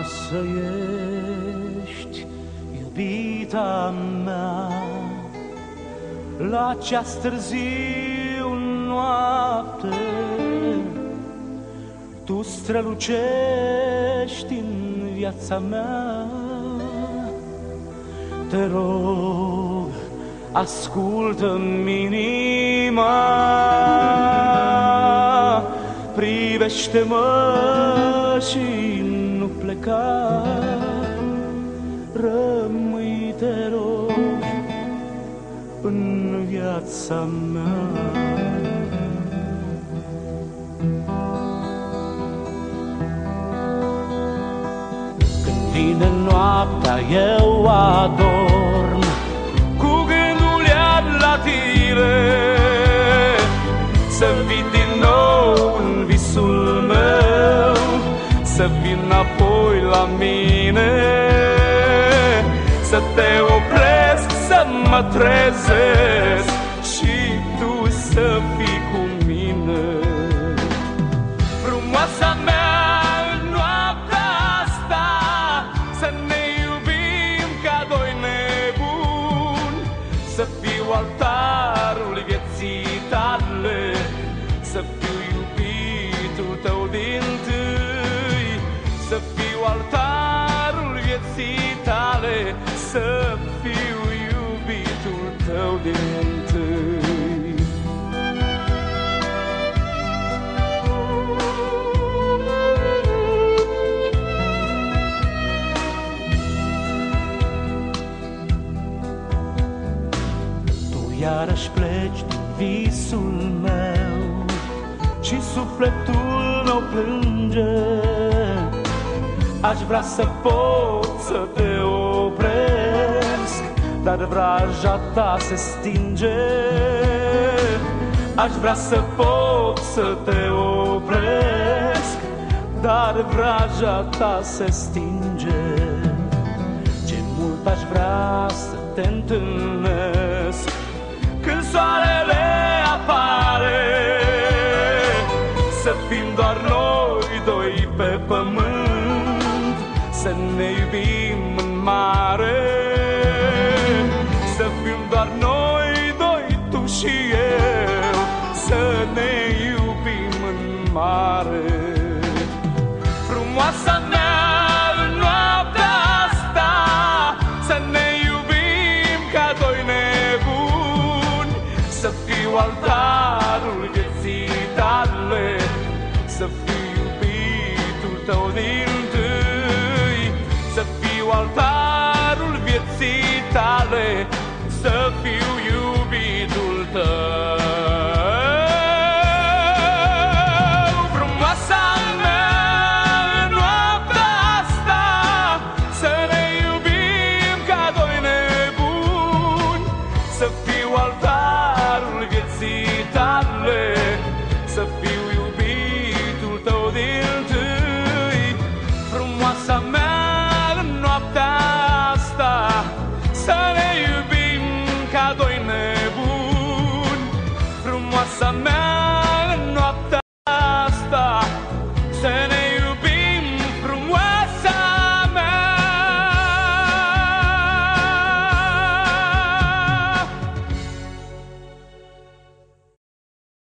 să ești iubita mea. La ceas târziu noapte tu strălucești în viața mea. Te rog, ascultă-mi inima, privește-mă și nu pleca. Rămâi, te rog, în viața mea. Când vine noaptea eu adorm cu gândul iar la tine, să vii din nou în visul meu, să vii înapoi la mine, să te opresc, să mă trezesc și tu să fii cu mine. Frumoasa mea, în noaptea asta să ne iubim ca doi nebuni, să fiu altarul vieții tale, să fiu iubitul tău din-tâi, să fiu altarul vieții tale, să fiu iubitul tău din-tâi. Tu iarăși pleci din visul meu și sufletul meu plânge. Aș vrea să pot să te opresc, dar vraja ta se stinge. Aș vrea să pot să te opresc, dar vraja ta se stinge. Ce mult aș vrea să te întâlnesc când soarele apare, să fim doar noi doi pe pământ, să ne iubim în mare, să fim doar noi doi, tu și eu, să ne iubim în mare. Frumoasa mea, în noaptea asta să ne iubim ca doi nebuni, să fiu altarul vieții tale, să fiu iubitul tău din-tâi, să fiu altarul vieții tale, să fiu iubitul tău.